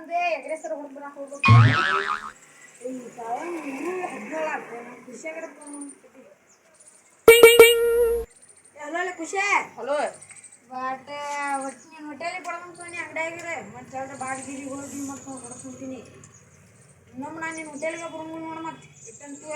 ಅಂದೆ ಎಗ್ರೆಸರ್ ಹುಡುಗರ ಹೋಗ್ಬೇಕು ಖುಷಿಯಾಗಿರಪ್ಪ ಖುಷಿ ಹಲೋ ಬಟ್ ನೀನು ಹೋಟೆಲಿಗೆ ಕೊಡೋಂತೀನಿ ಅಂಗಡಿಯಾಗಿರೆ ಮತ್ತೆ ಯಾವ್ದು ಬಾಡಿಗೆ ಹೋಗಿ ಮತ್ತು ಹೊಡ್ಕೊಂತೀನಿ ಇನ್ನೊಮ್ಮೆ ನಾನು ನಿನ್ನ ಹೋಟೆಲ್ಗೆ ಬರೋಂಗ ನೋಡ ಮತ್ತೆ ಇಟ್ಟಂತೂ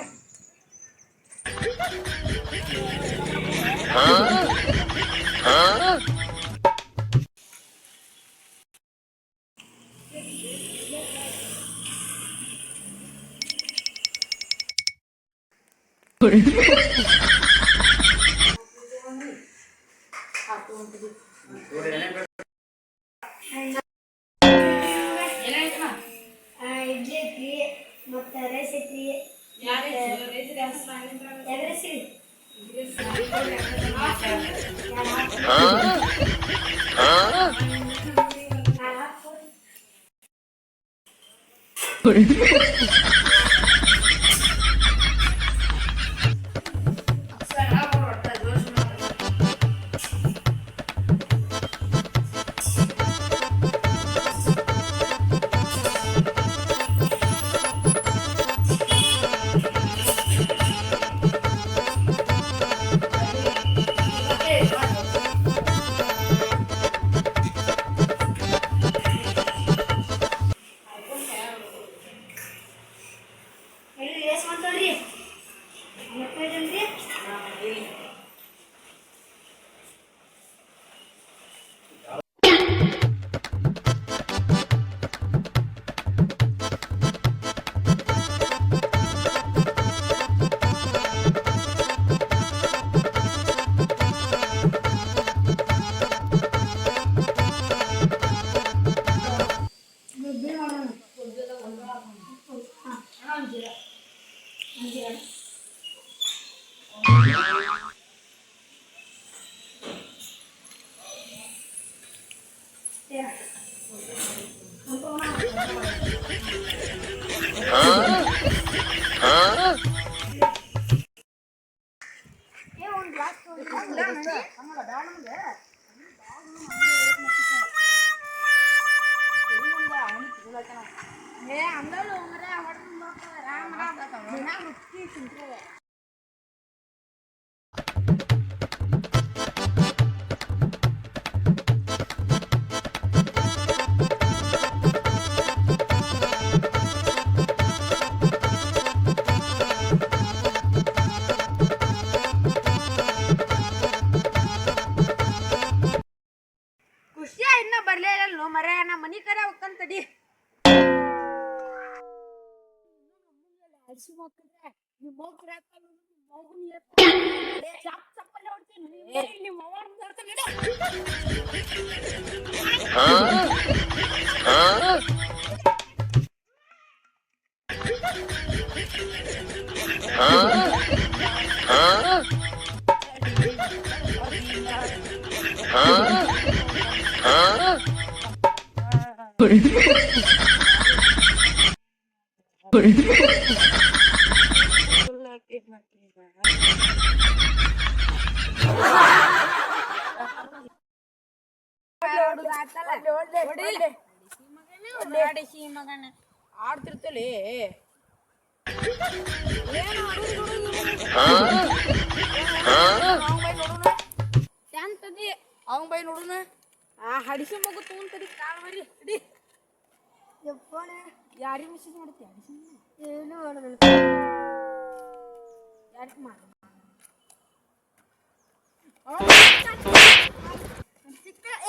ಇಡ್ಲಿ ಐತಿ ಮತ್ತು ರೈಸ್ ಐತಿ ಎಗ್ರೆಸ್ ಖುಷಿಯ ಇನ್ನ ಬರ್ಲೇ ಇಲ್ಲ ಮರ ನಾ ಮನಿ ಕರೆ ಹೋಗ್ತಾನ ತಡಿ ಆಡ್ತಿರ್ತಲಿ ಅವಂಗ ಬೈ ನೋಡುನ ಹಡಿಸಿ ಮಗು ತಗೊಂತರಿ ಕಾಲ್ ಮರಿ ಹಿಡಿ ಯಾರಿಗೆ ಮೆಸೇಜ್ ಮಾಡ್ತೀಯ ಏನು ಮಾಡೋದಿಲ್ಲ ಯಾರಿಗೆ ಮಾಡ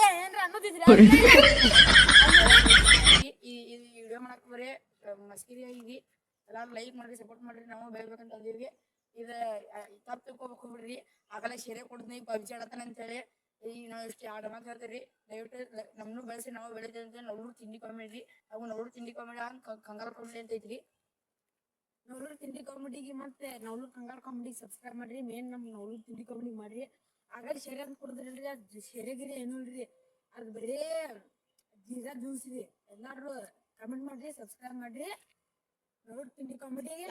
ಏನ್ರ ಅನ್ನೋದಿದ್ರಿ ಈ ವಿಡಿಯೋ ಮಾಡಕ್ ಬರೀ ಮಸ್ಕಿರಿ ಆಗಿ ಎಲ್ಲಾರು ಲೈಕ್ ಮಾಡ್ರಿ ಸಪೋರ್ಟ್ ಮಾಡ್ರಿ ನಾವು ಬೆಳಿಬೇಕಂತ ಅದೀವಿ ಇದು ತಪ್ಪು ತಿಳ್ಕೊಬೇಕು ಬಿಡ್ರಿ ಆಗಲೇ ಶೇರೆ ಕೊಡ್ತೀನಿ ಪಬ್ಜಿ ಆಡತಾನೆ ಅಂತೇಳಿ ಈಗ ನಾವು ಎಷ್ಟು ಆಡ ಮಾತು ಹೇಳ್ತೀರಿ ದಯವಿಟ್ಟು ನಮ್ಮನ್ನು ಬೆಳೆಸಿ ನಾವು ಬೆಳಿತೀವಿ ಅಂತ ನವ್ರು ತಿಂಡಿ ಕಾಮಿಡಿ ಅವು ನವ್ರು ತಿಂಡಿ ಕಾಮಿಡಿ ಕಂಗಾಲ್ ಕಾಮಿಡಿ ಅಂತ ಐತ್ರಿ ನವ್ರು ತಿಂಡಿ ಕಾಮಿಡಿಗೆ ಮತ್ತೆ ನವ್ರು ಕಂಗಾಲ್ ಕಾಮಿಡಿಗೆ ಸಬ್ಸ್ಕ್ರೈಬ್ ಮಾಡ್ರಿ ಮೇನ್ ನಮ್ಮ ನವ್ರು ತಿಂಡಿ ಕಾಮಿಡಿ ಮಾಡ್ರಿ ಆಗಲೇ ಶೇರೆ ಅಂತ ಕೊಡಿದ್ರಲ್ರಿ ಅದು ಶೇರೆಗಿರಿ ಏನು ಇಲ್ರಿ ಅದು ಬರೇ ಜೀರಾ ಜ್ಯೂಸ್ ರೀ ಎಲ್ಲಾರು ಕಮೆಂಟ್ ಮಾಡ್ರಿ ಸಬ್ಸ್ಕ್ರೈಬ್ ಮಾಡ್ರಿ ನವ್ರು ತಿಂಡಿ ಕಾಮಿಡಿಗೆ